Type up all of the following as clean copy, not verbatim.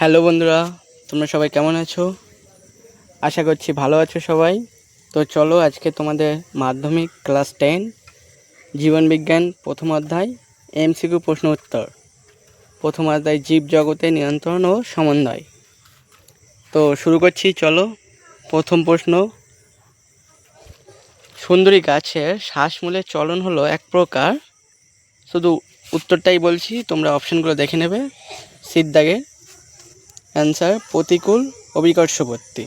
Hello বন্ধুরা, তোমরা সবাই কেমন আছো? আশা করছি ভালো আছো সবাই। তো চলো আজকে তোমাদের মাধ্যমিক ক্লাস 10 জীবনবিজ্ঞান প্রথম অধ্যায় এমসিকিউ প্রশ্ন উত্তর। প্রথম অধ্যায় জীব জগতে নিয়ন্ত্রণ ও সমন্বয়। তো শুরু করছি, চলো। প্রথম প্রশ্ন, সুন্দরী গাছের শ্বাসমূলের চলন হলো এক প্রকার। শুধু উত্তরটাই বলছি, তোমরা অপশানগুলো দেখে নেবে। সিদ্ধাগে অ্যান্সার প্রতিকূল অভিকর্ষবর্তী।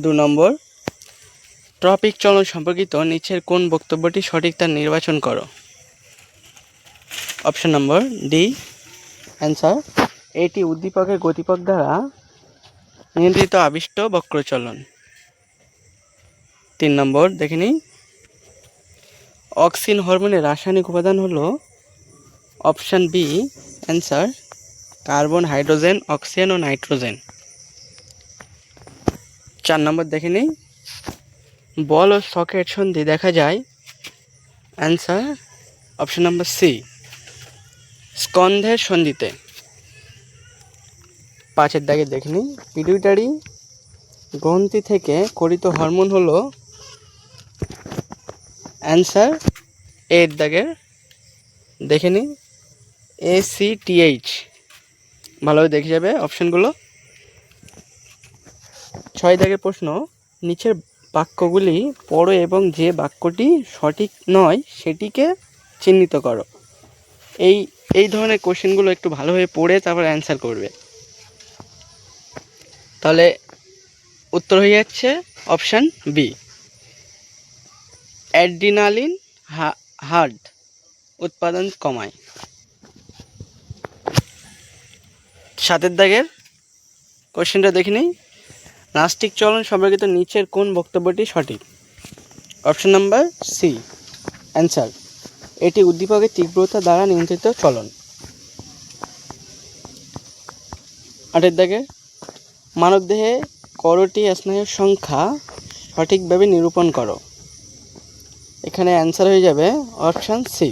2 নম্বর, ট্রপিক চলন সম্পর্কিত নিচের কোন বক্তব্যটি সঠিক তা নির্বাচন করো। অপশন নম্বর ডি অ্যান্সার, এটি উদ্দীপকের গতিপথ দ্বারা নিয়ন্ত্রিত আবিষ্ট বক্রচলন। 3 নম্বর দেখে নিই, অক্সিন হরমোনের রাসায়নিক উপাদান হলো। Option B answer, carbon, hydrogen, oxygen ও নাইট্রোজেন। 4 নম্বর দেখে নিই, বল ও সকেট সন্ধি দেখা যায়। অ্যান্সার অপশন নম্বর সি, স্কন্ধের সন্ধিতে। 5 দাগে দেখে নিই, পিটুইটারি গ্রন্থি থেকে খরিত হরমোন হলো। অ্যান্সার এর দাগের দেখে নিই, ACTH। ভালোভাবে দেখে যাবে অপশানগুলো। 6 দাগের প্রশ্ন, নিচের বাক্যগুলি পড়ো এবং যে বাক্যটি সঠিক নয় সেটিকে চিহ্নিত করো। এই ধরনের কোশ্চেনগুলো একটু ভালোভাবে পড়ে তারপর অ্যান্সার করবে। তাহলে উত্তর হয়ে যাচ্ছে অপশান বি, অ্যাড্রিনালিন হার্ট উৎপাদন কমায়। 7 দাগের কোশ্চেনটা দেখে নিই, নাস্তিক চলন সম্পর্কিত নিচের কোন বক্তব্যটি সঠিক। অপশন নাম্বার সি অ্যান্সার, এটি উদ্দীপকের তীব্রতা দ্বারা নিয়ন্ত্রিত চলন। 8 দাগের, মানবদেহে করোটি স্নায়ুর সংখ্যা সঠিকভাবে নিরূপণ করো। এখানে অ্যান্সার হয়ে যাবে অপশান সি,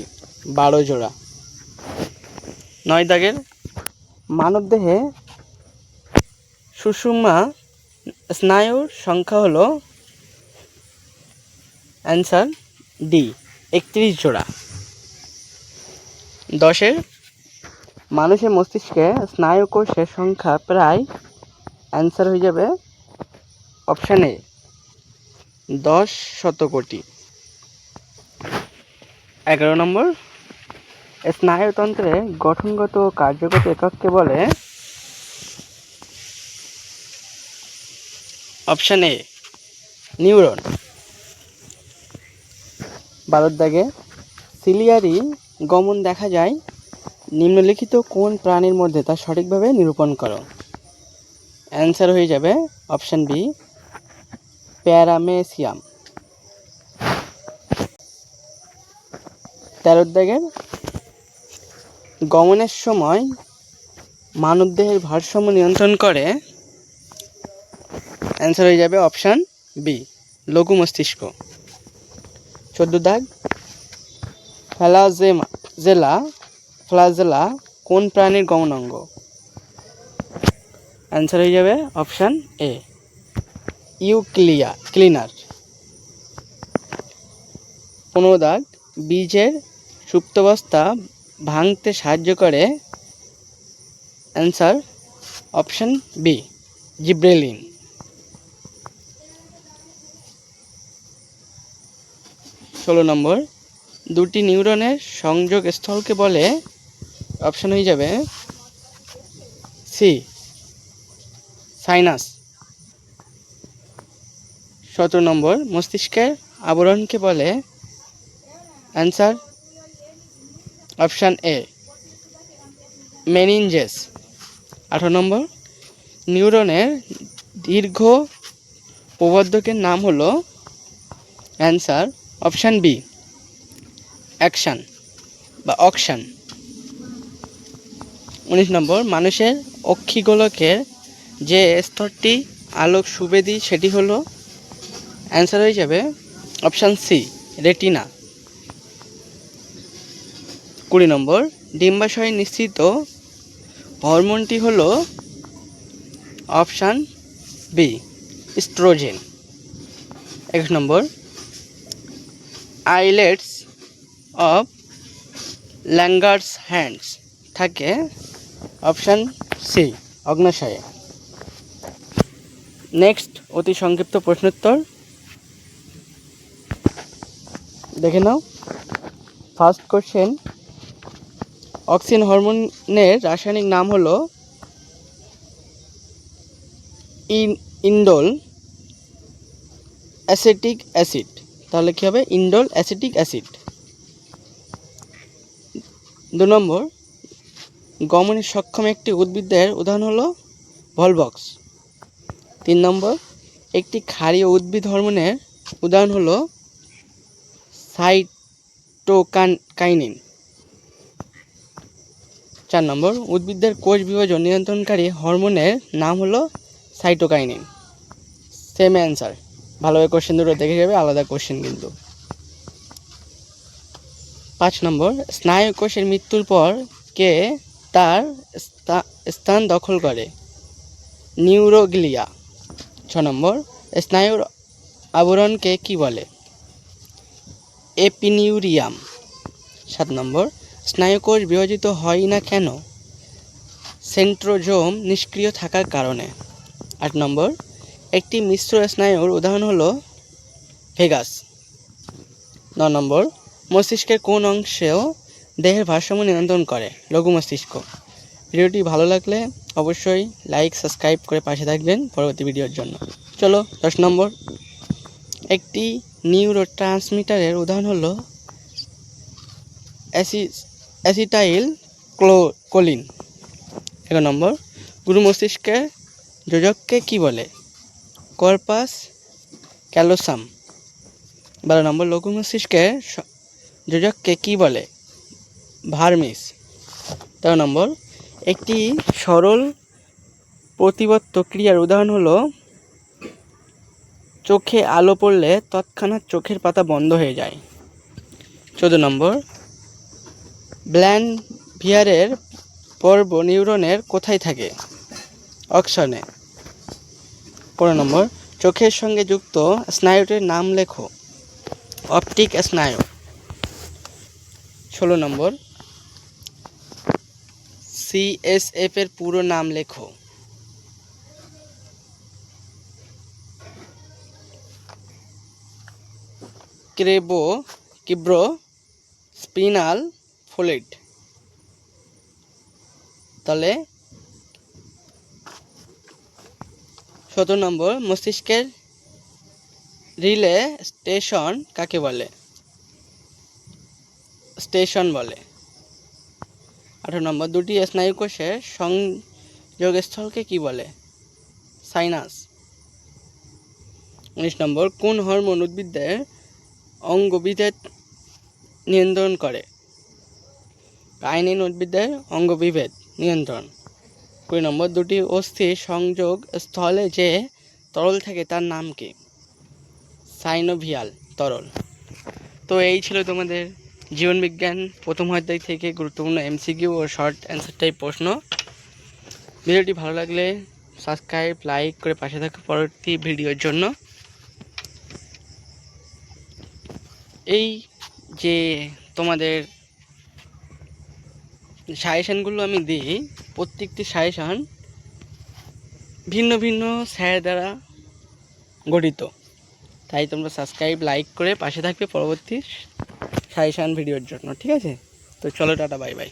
12 জোড়া। 9 দাগের, মানবদেহে সুষুম্না স্নায়ুর সংখ্যা হলো। অ্যান্সার ডি, 31 জোড়া। 10-এর, মানুষের মস্তিষ্কে স্নায়ুকোষের সংখ্যা প্রায়। অ্যান্সার হয়ে যাবে অপশান এ, 10 শতকোটি। 11 নম্বর, স্নায়ুতন্ত্রের গঠনগত ও কার্যগত একককে বলে। Option A, neuron. 12 দাগে, সিলিয়ারি গমন দেখা যায় নিম্নলিখিত কোন প্রাণীর মধ্যে তা সঠিকভাবে নিরূপণ করো। অ্যান্সার হয়ে যাবে অপশান বি, প্যারামেসিয়াম। 13 দাগের, গমনের সময় মানবদেহের ভারসাম্য নিয়ন্ত্রণ করে। অ্যান্সার হয়ে যাবে অপশান বি, লঘু মস্তিষ্ক। 14 দাগ, ফ্লাজেলা কোন প্রাণীর গমনাঙ্গ। অ্যান্সার হয়ে যাবে অপশান এ, ক্লিনার। 15 দাগ, বীজের সুপ্তাবস্থা ভাঙতে সাহায্য করে। Answer option B, gibberellin. 16 নম্বর, দুটি নিউরনের সংযোগ স্থলকে বলে। অপশান হয়ে যাবে সি, সাইনাস। 17 নম্বর, মস্তিষ্কের আবরণকে বলে। Answer option A, meninges. 18 নম্বর, নিউরনের দীর্ঘ প্রবর্ধকের নাম হলো। অ্যান্সার অপশান বি, অ্যাকশন বা অকশান। 19 নম্বর, মানুষের অক্ষিগোলকের যে স্তরটি আলোক সুবেদী সেটি হলো। অ্যান্সার হয়ে যাবে অপশান সি, রেটিনা। 20 নম্বর, ডিম্বাশয় নিঃসৃত হরমোনটি হলো option B, oestrogen. 1 number, islets of Langerhans থাকে অপশান সি, অগ্নাশয়ে। নেক্সট অতি সংক্ষিপ্ত প্রশ্নোত্তর দেখে নাও। ফার্স্ট কোশ্চেন, অক্সিন হরমোনের রাসায়নিক নাম হলো ইন্ডোল অ্যাসিটিক অ্যাসিড। তাহলে কী হবে? Indole acetic acid. 2 নম্বর, গমনে সক্ষম একটি উদ্ভিদের উদাহরণ হলো ভলভক্স। 3 নম্বর, একটি ক্ষারীয় উদ্ভিদ হরমোনের উদাহরণ হলো সাইটোকাইনিন। 4 নম্বর, উদ্ভিদের কোষ বিভাজন নিয়ন্ত্রণকারী হরমোনের নাম হলো সাইটোকাইনিন। Same answer. ভালোভাবে কোশ্চেন দুটো দেখে যাবে, আলাদা কোশ্চেন কিন্তু। 5 নম্বর, স্নায়ু কোষের মৃত্যুর পর কে তার স্থান দখল করে? নিউরোগ্লিয়া। 6 নম্বর, স্নায়ুর আবরণকে কি বলে? এপিনিউরিয়াম। 7 নম্বর, স্নায়ুকোষ বিভাজিত হয় না কেন? সেন্ট্রোজোম নিষ্ক্রিয় থাকার কারণে। 8 নম্বর, একটি মিশ্র স্নায়ুর উদাহরণ হলো ভেগাস। 9 নম্বর, মস্তিষ্কের কোন অংশেও দেহের ভারসাম্য নিয়ন্ত্রণ করে? লঘু মস্তিষ্ক। ভিডিওটি ভালো লাগলে অবশ্যই লাইক সাবস্ক্রাইব করে পাশে থাকবেন পরবর্তী ভিডিওর জন্য। চলো 10 নম্বর, একটি নিউরো ট্রান্সমিটারের উদাহরণ হলো অ্যাসিটাইল কোলিন। 11 নম্বর, গুরু মস্তিষ্কের যোজককে কি বলে? Corpus callosum. 12 নম্বর, লঘু মস্তিষ্কের যোজককে কি বলে? ভার্মিস। 13 নম্বর, একটি সরল প্রতিবর্ত ক্রিয়ার উদাহরণ হলো চোখে আলো পড়লে তৎক্ষণাৎ চোখের পাতা বন্ধ হয়ে যায়। 14 নম্বর, ব্ল্যানভিয়ারের পর্ব নিউরনের কোথায় থাকে? অক্সনে। 15 নম্বর, চোখের সঙ্গে যুক্ত স্নায়ুটির নাম লেখো। অপটিক স্নায়ু। 16 নম্বর, সিএসএফ এর পুরো নাম লেখো। ক্রিব্রো স্পিনাল ফ্লুইড। তাহলে 17 নম্বর, মস্তিষ্কের রিলে স্টেশন কাকে বলে? স্টেশন বলে। 18 নম্বর, দুটি স্নায়ুকোষের সংযোগস্থলকে কি বলে? সাইনাস। 19 নম্বর, কোন হরমোন উদ্ভিদের অঙ্গবিভেদ নিয়ন্ত্রণ করে? কাইনিন উদ্ভিদের অঙ্গবিভেদ নিয়ন্ত্রণ। 20 নম্বর, দুটি অস্থির সংযোগ স্থলে যে তরল থাকে তার নাম কি? সাইনোভিয়াল তরল। তো এই ছিল তোমাদের জীবনবিজ্ঞান প্রথম অধ্যায় থেকে গুরুত্বপূর্ণ এমসিকিউ ও শর্ট অ্যান্সার টাইপ প্রশ্ন। ভিডিওটি ভালো লাগলে সাবস্ক্রাইব লাইক করে পাশে থাকা পরবর্তী ভিডিওর জন্য। এই যে তোমাদের সাজেশানগুলো আমি দিই, প্রত্যেকটি সাজেশান ভিন্ন ভিন্ন স্যার দ্বারা গঠিত, তাই তোমরা সাবস্ক্রাইব লাইক করে পাশে থাকবে পরবর্তী সাজেশান ভিডিওর জন্য। ঠিক আছে, তো চলো টাটা, বাই বাই।